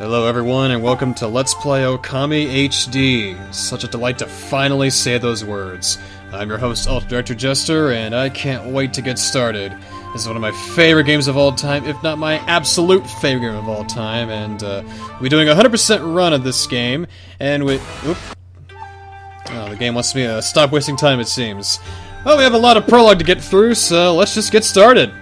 Hello everyone and welcome to Let's Play Okami HD. Such a delight to finally say those words. I'm your host UltraDirectorJester and I can't wait to get started. This is one of my favorite games of all time, if not my absolute favorite game of all time, and we're doing a 100% run of this game, and the game wants me to stop wasting time, it seems. Well, we have a lot of prologue to get through, so let's just get started.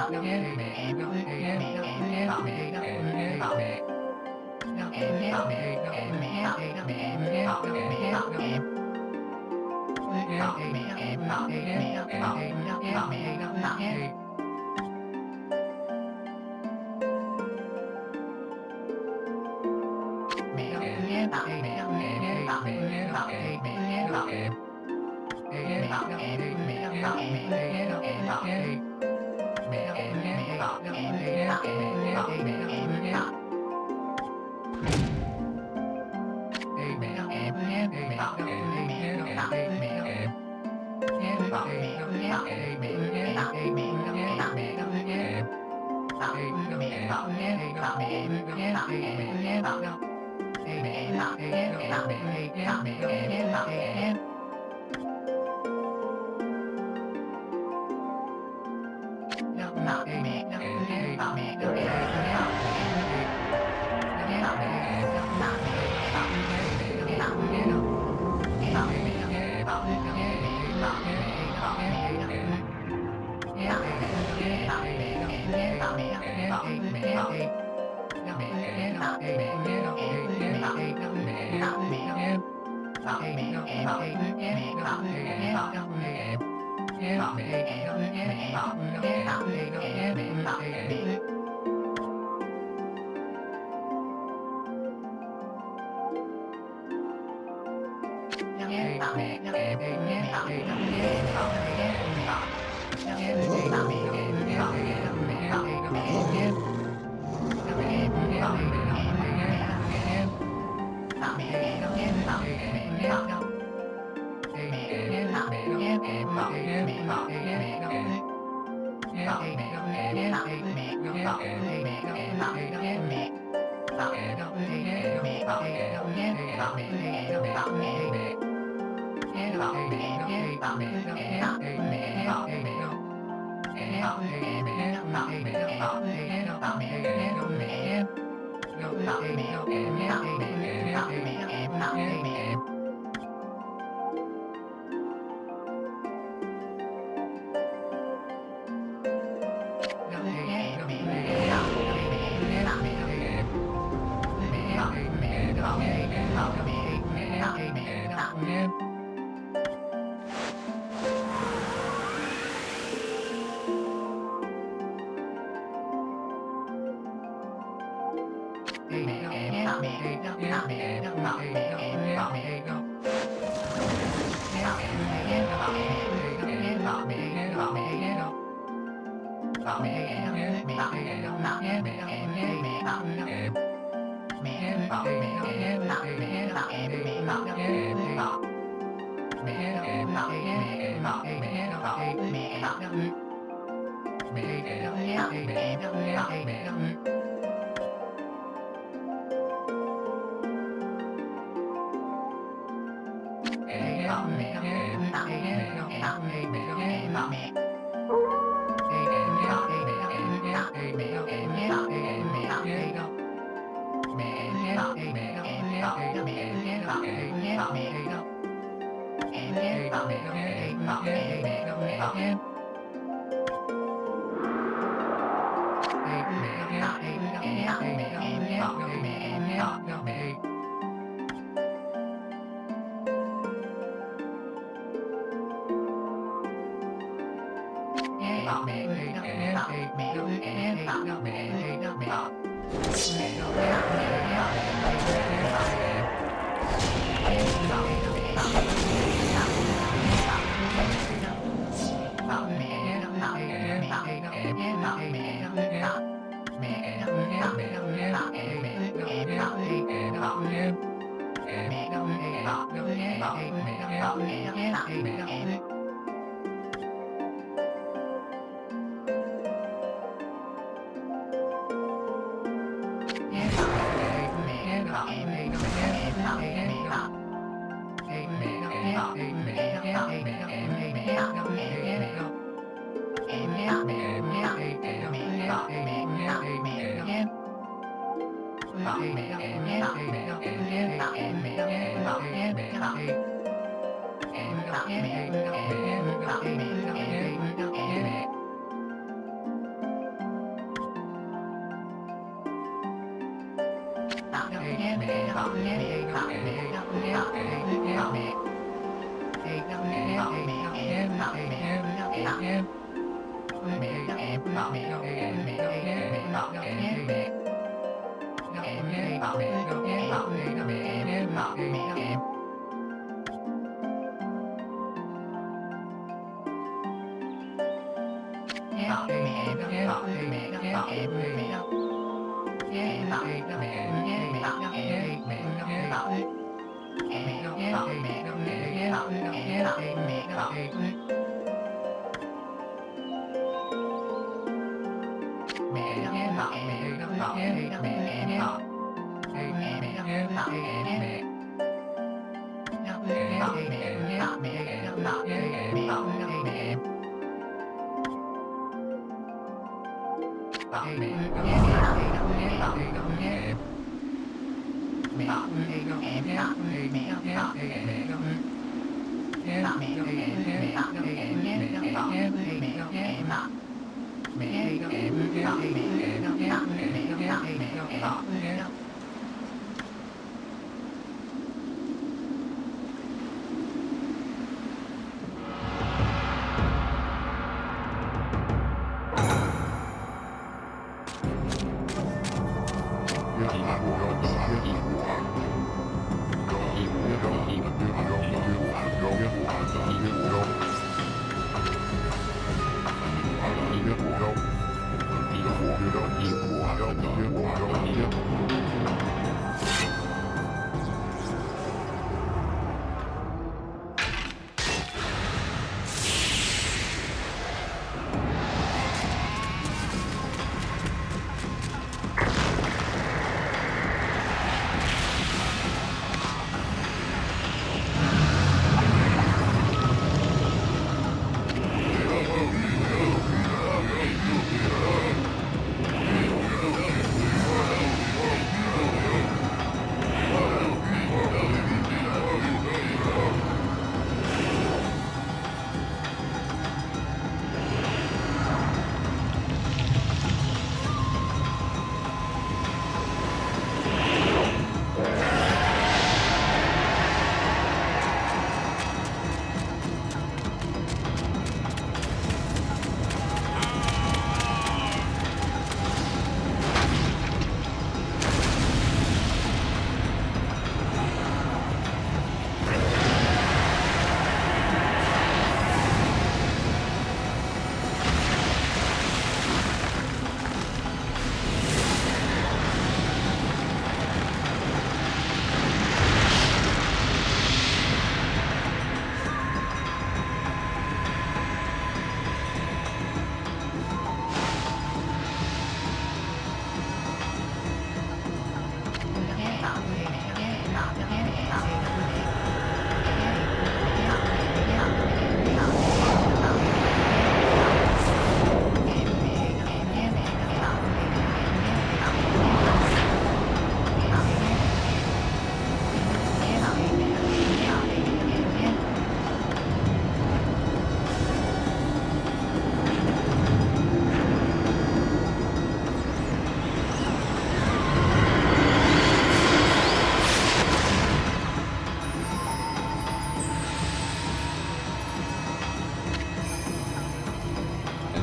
Okami.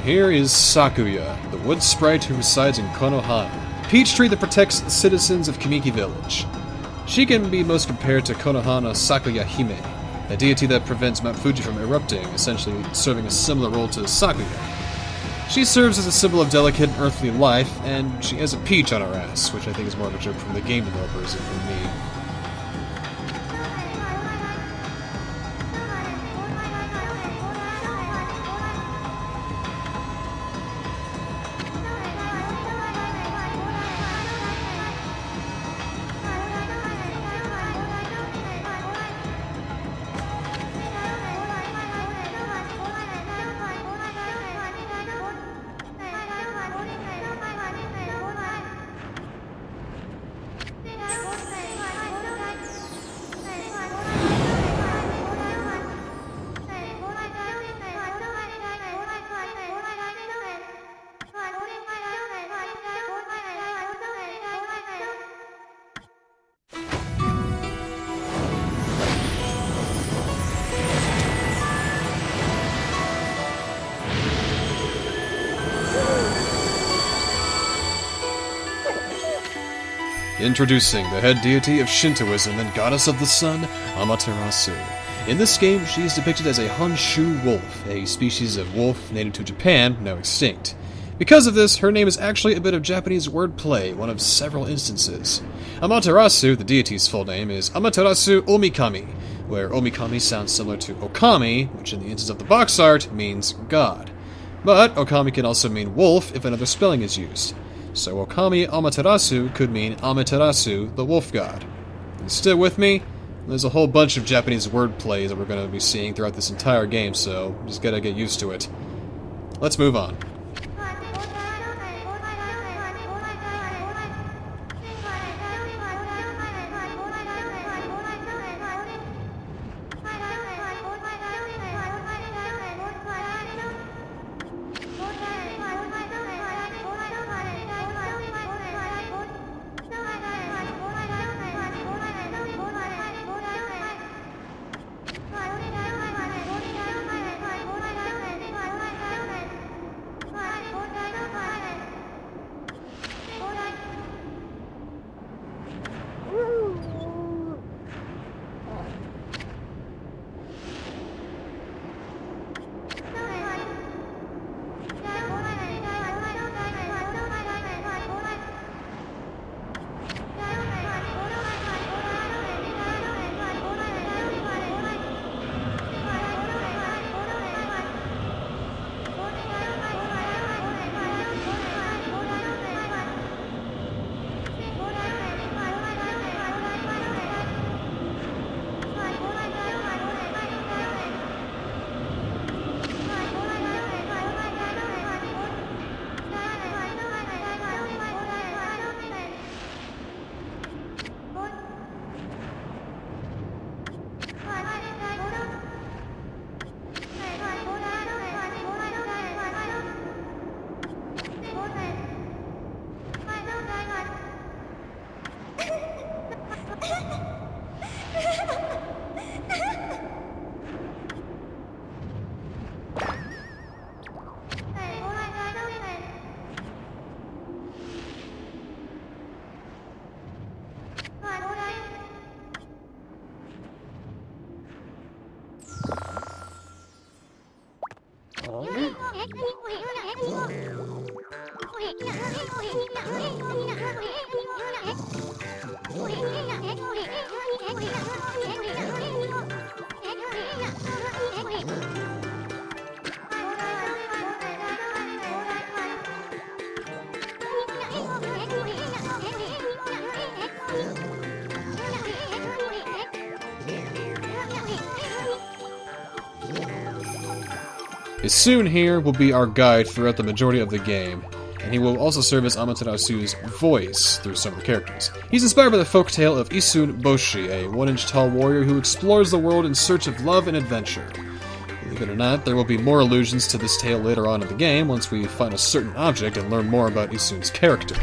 And here is Sakuya, the wood sprite who resides in Konohana, the peach tree that protects the citizens of Kamiki Village. She can be most compared to Konohana Sakuya Hime, a deity that prevents Mount Fuji from erupting, essentially serving a similar role to Sakuya. She serves as a symbol of delicate earthly life, and she has a peach on her ass, which I think is more of a joke from the game developers than from me. Introducing the head deity of Shintoism and goddess of the sun, Amaterasu. In this game, she is depicted as a Honshu wolf, a species of wolf native to Japan, now extinct. Because of this, her name is actually a bit of Japanese wordplay, one of several instances. Amaterasu, the deity's full name, is Amaterasu Omikami, where Omikami sounds similar to Okami, which in the instance of the box art means god. But Okami can also mean wolf if another spelling is used. So Okami Amaterasu could mean Amaterasu, the wolf god. You still with me? There's a whole bunch of Japanese wordplays that we're going to be seeing throughout this entire game, so just gotta get used to it. Let's move on. Issun here will be our guide throughout the majority of the game, and he will also serve as Amaterasu's voice through some of the characters. He's inspired by the folktale of Issun Boshi, a 1-inch tall warrior who explores the world in search of love and adventure. Believe it or not, there will be more allusions to this tale later on in the game once we find a certain object and learn more about Issun's character.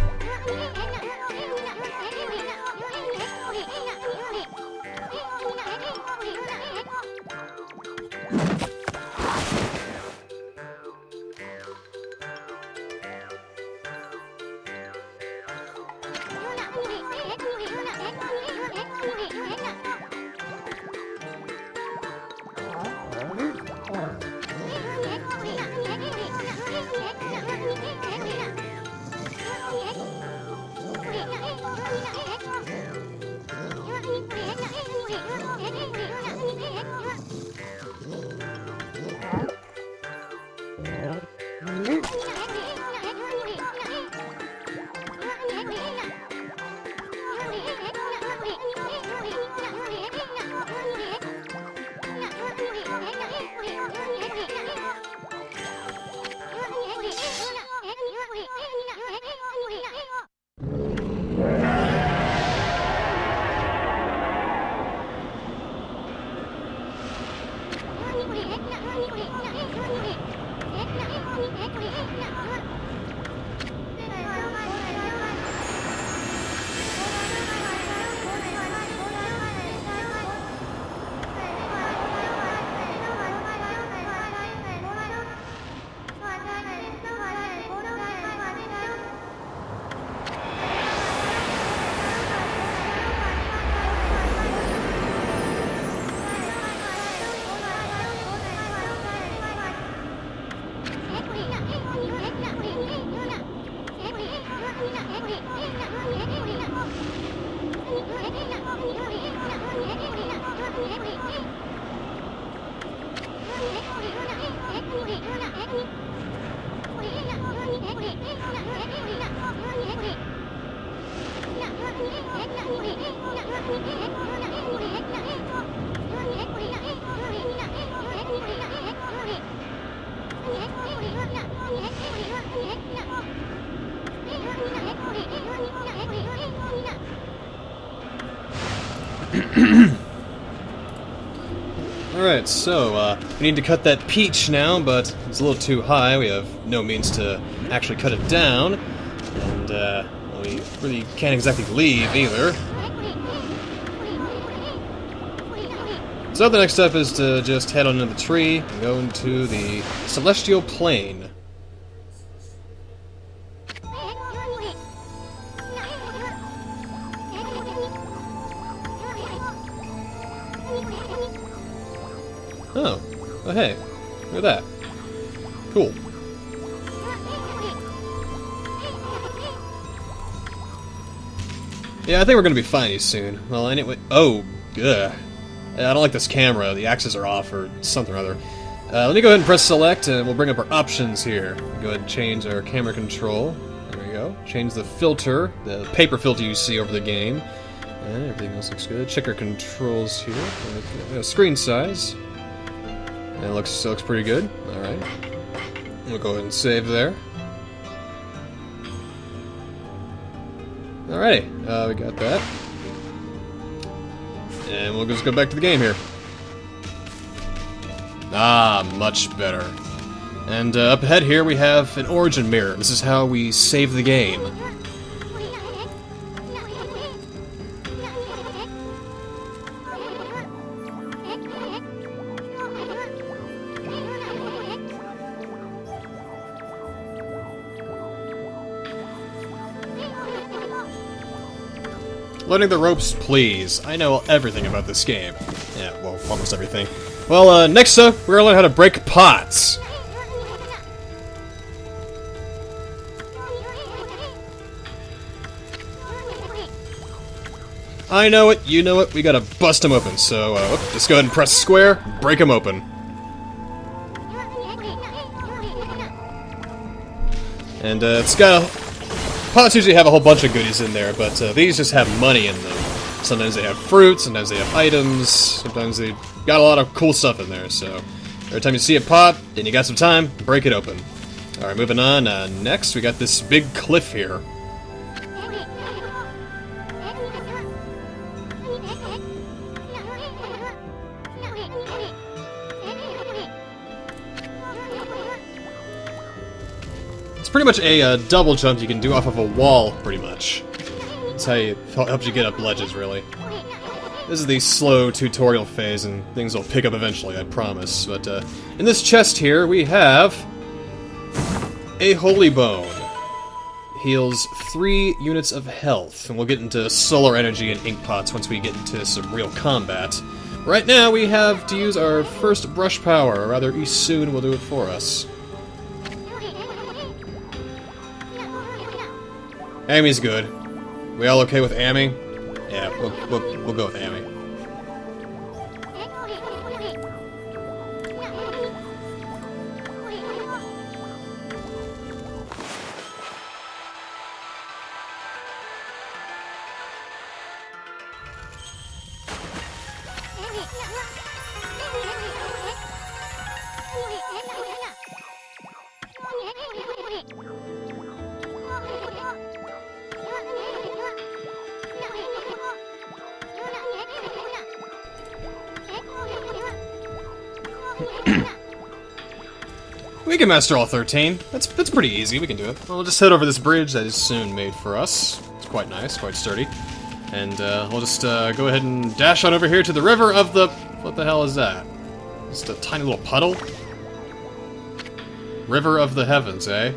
Alright, so, we need to cut that peach now, but it's a little too high. We have no means to actually cut it down. And, well, we really can't exactly leave, either. So the next step is to just head on into the tree and go into the celestial plane. Oh. Oh, hey. Look at that. Cool. Yeah, I think we're gonna be fine soon. Well, anyway... Oh, ugh. I don't like this camera. The axes are off or something or other. Let me go ahead and press select, and we'll bring up our options here. Go ahead and change our camera control. There we go. Change the filter, the paper filter you see over the game. And everything else looks good. Check our controls here. Screen size. And it looks pretty good. Alright. We'll go ahead and save there. Alrighty. We got that. And we'll just go back to the game here. Ah, much better. And up ahead here we have an origin mirror. This is how we save the game. Learning the ropes, please. I know everything about this game. Yeah, well, almost everything. Well, next up, we're gonna learn how to break pots. I know it, you know it, we gotta bust them open, so, just go ahead and press square, break them open. And, it's got a... Pots usually have a whole bunch of goodies in there, but these just have money in them. Sometimes they have fruit, sometimes they have items, sometimes they got a lot of cool stuff in there, so... Every time you see a pot, and you got some time, break it open. Alright, moving on, next we got this big cliff here. It's pretty much a double jump you can do off of a wall, pretty much. That's how it helps you get up ledges, really. This is the slow tutorial phase, and things will pick up eventually, I promise. But in this chest here, we have a Holy Bone. Heals 3 units of health, and we'll get into solar energy and ink pots once we get into some real combat. Right now, we have to use our first brush power, or rather, Issun will do it for us. Amy's good. We all okay with Amy? Yeah, we'll go with Amy. We can master all 13. That's pretty easy. We can do it. We'll just head over this bridge that Issun made for us. It's quite nice, quite sturdy. And we'll just go ahead and dash on over here to the river of the... What the hell is that? Just a tiny little puddle? River of the heavens, eh?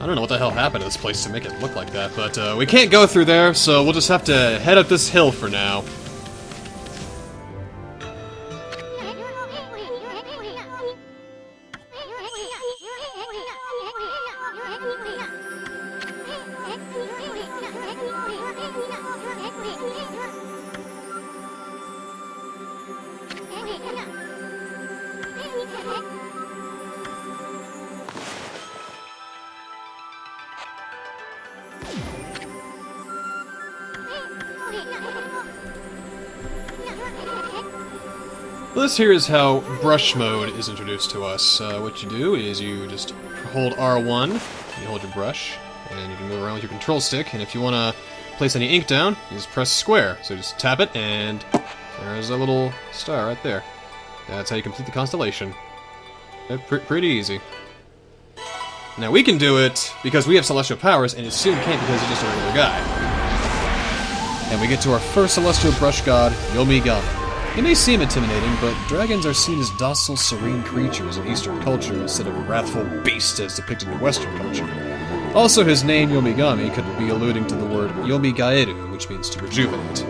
I don't know what the hell happened to this place to make it look like that, but we can't go through there, so we'll just have to head up this hill for now. This here is how brush mode is introduced to us. What you do is you just hold R1, you hold your brush, and you can move around with your control stick, and if you want to place any ink down, you just press square. So just tap it, and there's a little star right there. That's how you complete the constellation. Pretty easy. Now we can do it because we have celestial powers, and Issun can't because he's just a regular guy. And we get to our first celestial brush god, Yomigami. He may seem intimidating, but dragons are seen as docile, serene creatures in Eastern culture instead of wrathful beasts as depicted in Western culture. Also, his name, Yomigami, could be alluding to the word Yomigaeru, which means to rejuvenate.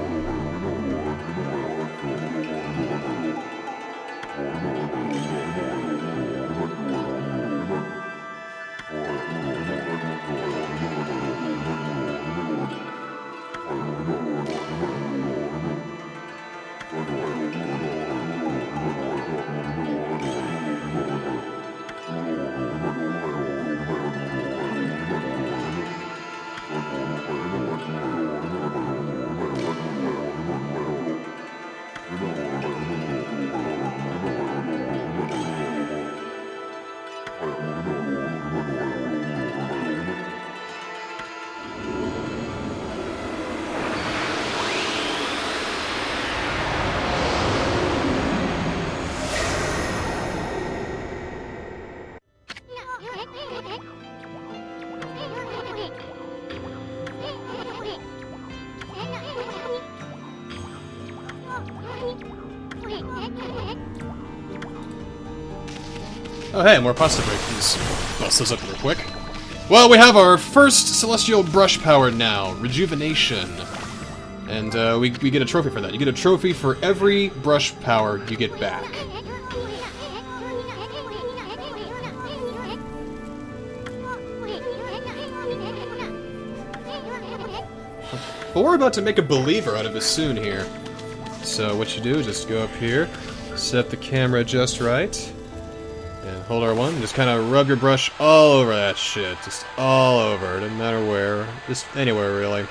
Oh hey, more pasta break. Please bust those up real quick. Well, we have our first celestial brush power now, Rejuvenation. And we get a trophy for that. You get a trophy for every brush power you get back. But we're about to make a believer out of Issun here. So what you do is just go up here, set the camera just right, and hold R1, and just kind of rub your brush all over that shit. Just all over. Doesn't matter where. Just anywhere, really.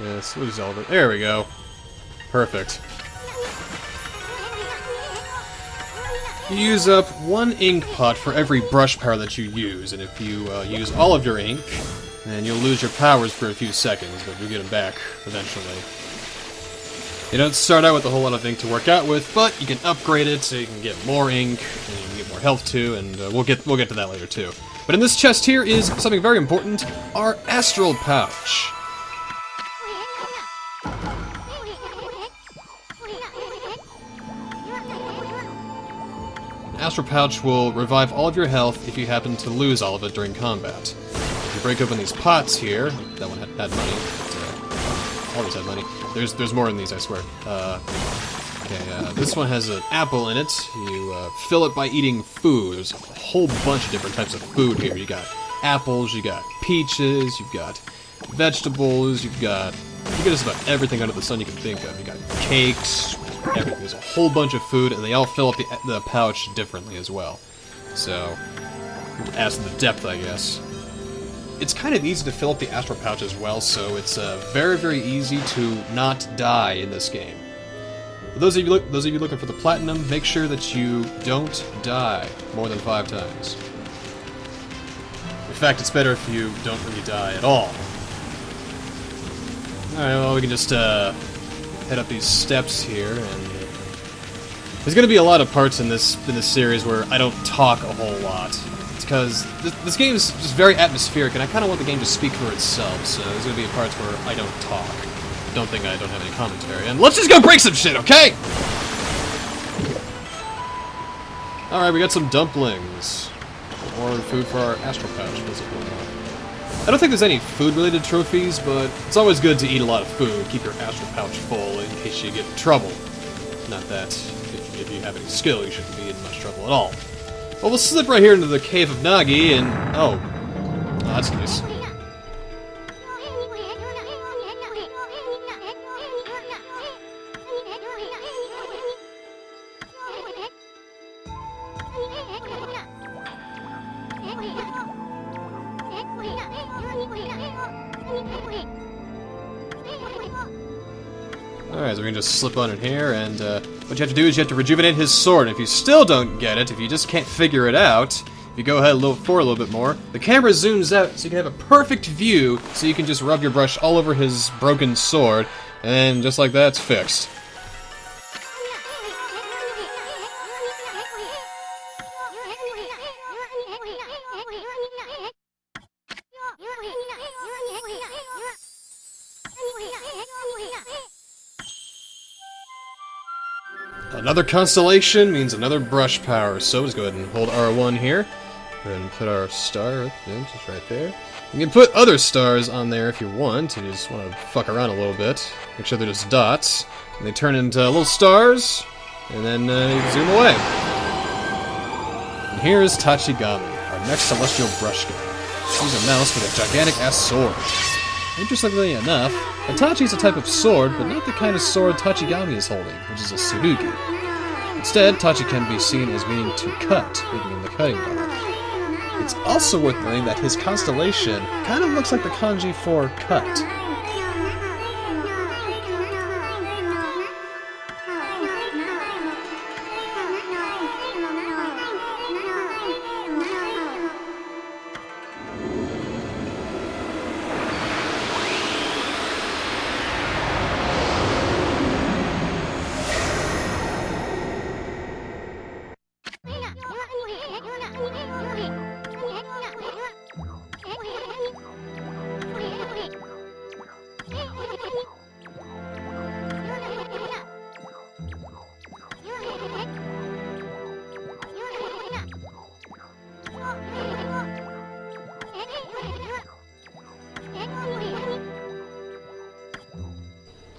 Yes, we'll just all over. There we go. Perfect. You use up one ink pot for every brush power that you use, and if you use all of your ink, then you'll lose your powers for a few seconds, but you'll get them back eventually. You don't start out with a whole lot of ink to work out with, but you can upgrade it so you can get more ink, and you can get more health too, and we'll get to that later too. But in this chest here is something very important, our Astral pouch. An Astral pouch will revive all of your health if you happen to lose all of it during combat. If you break open these pots here, that one had money, but, all these had money. There's more in these, I swear. This one has an apple in it. You fill it by eating food. There's a whole bunch of different types of food here. You got apples, you got peaches, you've got vegetables, you get just about everything under the sun you can think of. You got cakes, everything. There's a whole bunch of food, and they all fill up the pouch differently as well. So, as to the depth, I guess. It's kind of easy to fill up the Astral pouch as well, so it's very, very easy to not die in this game. For those of you looking for the platinum, make sure that you don't die more than 5 times. In fact, it's better if you don't really die at all. Alright, well, we can just head up these steps here, and there's going to be a lot of parts in this series where I don't talk a whole lot. Because this game is just very atmospheric, and I kind of want the game to speak for itself, so there's going to be parts where I don't talk. Don't think I don't have any commentary. And let's just go break some shit, okay? Alright, we got some dumplings. More food for our Astral pouch. I don't think there's any food-related trophies, but it's always good to eat a lot of food. Keep your Astral pouch full in case you get in trouble. Not that, if you have any skill, you shouldn't be in much trouble at all. Well, we'll slip right here into the Cave of Nagi, and... oh, that's nice. Alright, so we can just slip on in here, and what you have to do is you have to rejuvenate his sword. If you still don't get it, if you just can't figure it out, if you go ahead forward a little bit more, the camera zooms out so you can have a perfect view, so you can just rub your brush all over his broken sword, and just like that, it's fixed. Another constellation means another brush power, so let's go ahead and hold R1 here. Go ahead and put our star just right there. You can put other stars on there if you want, if you just want to fuck around a little bit. Make sure they're just dots, and they turn into little stars, and then you can zoom away. And here is Tachigami, our next celestial brush guy. She's a mouse with a gigantic-ass sword. Interestingly enough, Itachi is a type of sword, but not the kind of sword Tachigami is holding, which is a tsurugi. Instead, Tachi can be seen as meaning to cut, making him the cutting god. It's also worth noting that his constellation kind of looks like the kanji for cut.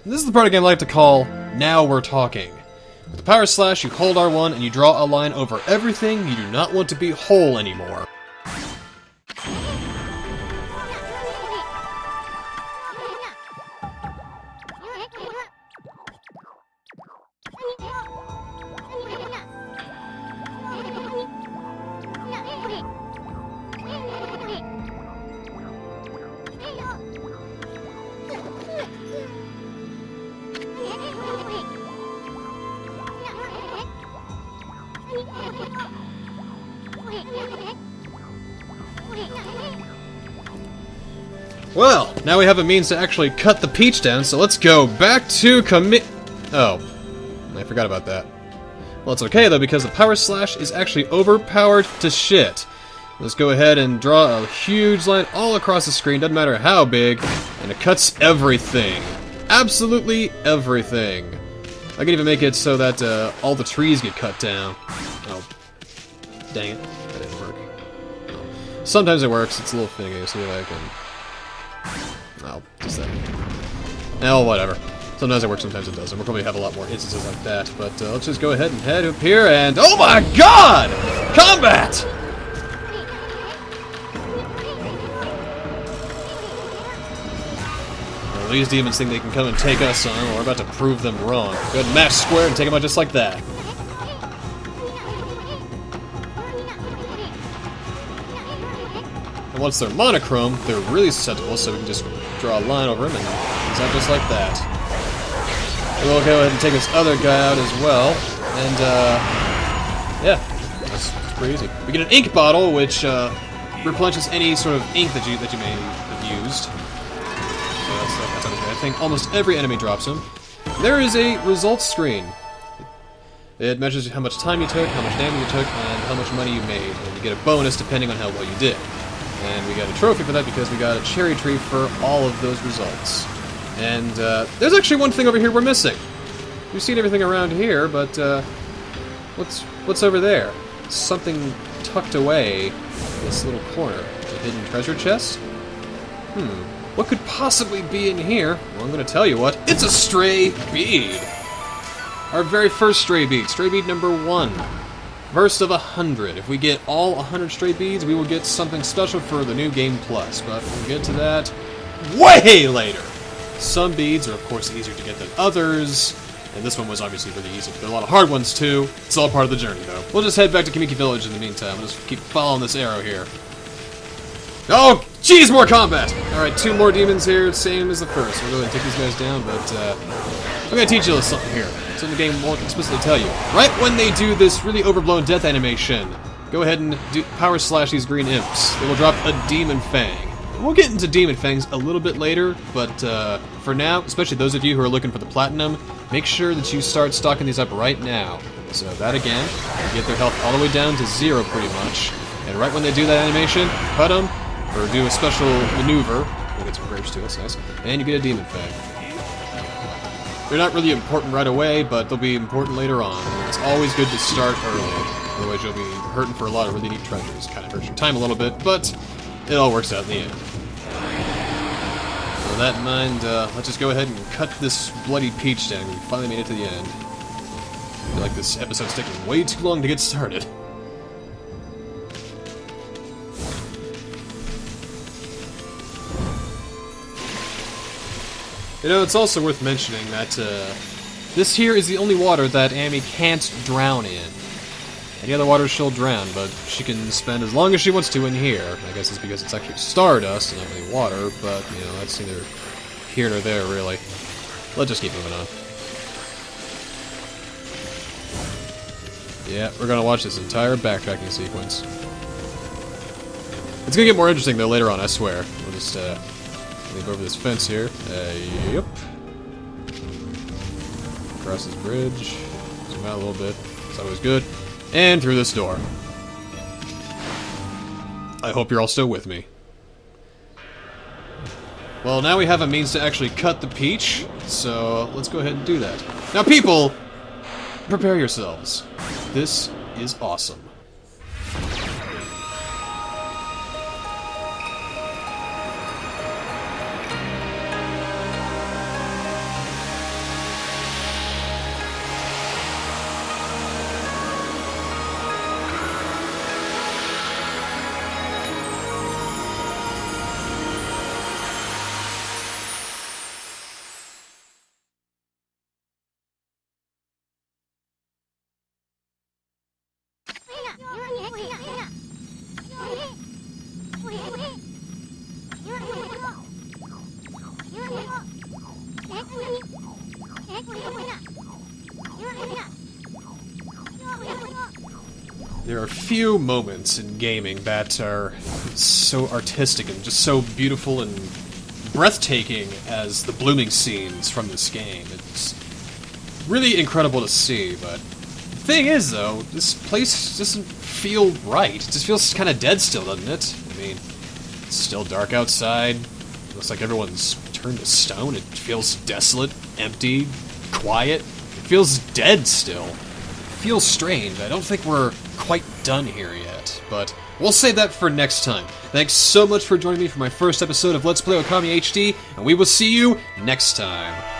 This is the part of the game I like to call, now we're talking. With the power slash, you hold R1 and you draw a line over everything you do not want to be whole anymore. Well, now we have a means to actually cut the peach down, so let's go back to Oh, I forgot about that. Well, it's okay though, because the power slash is actually overpowered to shit. Let's go ahead and draw a huge line all across the screen, doesn't matter how big, and it cuts everything. Absolutely everything. I can even make it so that all the trees get cut down. Oh, dang it, that didn't work. Oh. Sometimes it works, it's a little finicky, see if I can... Oh, just that. Oh, whatever. Sometimes it works, sometimes it doesn't. We'll probably have a lot more instances like that, but let's just go ahead and head up here and... Oh my god! Combat! Well, these demons think they can come and take us on, well, we're about to prove them wrong. Go ahead and mash square and take them out just like that. And once they're monochrome, they're really susceptible, so we can just draw a line over them and it's out just like that. We'll go ahead and take this other guy out as well, and yeah, that's pretty easy. We get an ink bottle, which replenishes any sort of ink that you may have used. So that's okay. I think almost every enemy drops them. There is a results screen. It measures how much time you took, how much damage you took, and how much money you made, and you get a bonus depending on how well you did. And we got a trophy for that because we got a cherry tree for all of those results. And there's actually one thing over here we're missing. We've seen everything around here, but what's over there? Something tucked away in this little corner. A hidden treasure chest? What could possibly be in here? Well, I'm going to tell you what. It's a stray bead! Our very first stray bead. Stray bead number 1. First of 100. If we get all 100 stray beads, we will get something special for the new Game Plus, but we'll get to that way later. Some beads are, of course, easier to get than others, and this one was obviously really easy, but there are a lot of hard ones, too. It's all part of the journey, though. We'll just head back to Kamiki Village in the meantime. We'll just keep following this arrow here. Oh, jeez, more combat! Alright, 2 more demons here, same as the first. We'll go ahead and take these guys down, but, I'm gonna teach you something here. Something the game won't explicitly tell you. Right when they do this really overblown death animation, go ahead and power slash these green imps. They will drop a Demon Fang. We'll get into Demon Fangs a little bit later, but for now, especially those of you who are looking for the platinum, make sure that you start stocking these up right now. So that again, will get their health all the way down to 0 pretty much. And right when they do that animation, cut them, or do a special maneuver. We'll get some grapes too, that's nice. And you get a Demon Fang. They're not really important right away, but they'll be important later on. And it's always good to start early. Otherwise you'll be hurting for a lot of really neat treasures. Kind of hurts your time a little bit, but it all works out in the end. With that in mind, let's just go ahead and cut this bloody peach down. We finally made it to the end. I feel like this episode's taking way too long to get started. You know, it's also worth mentioning that this here is the only water that Amy can't drown in. Any other water she'll drown, but she can spend as long as she wants to in here. I guess it's because it's actually stardust and not really water, but, you know, that's neither here nor there, really. Let's just keep moving on. Yeah, we're gonna watch this entire backtracking sequence. It's gonna get more interesting, though, later on, I swear. We'll just, leap over this fence here. Yep. Across this bridge. Zoom out a little bit. It's always good. And through this door. I hope you're all still with me. Well, now we have a means to actually cut the peach, so let's go ahead and do that. Now, people, prepare yourselves. This is awesome. There are few moments in gaming that are so artistic and just so beautiful and breathtaking as the blooming scenes from this game. It's really incredible to see, but the thing is, though, this place doesn't feel right. It just feels kind of dead still, doesn't it? I mean, it's still dark outside. Looks like everyone's turned to stone. It feels desolate, empty, quiet. It feels dead still. It feels strange. I don't think we're quite done here yet, but we'll save that for next time. Thanks so much for joining me for my first episode of Let's Play Okami HD, and we will see you next time.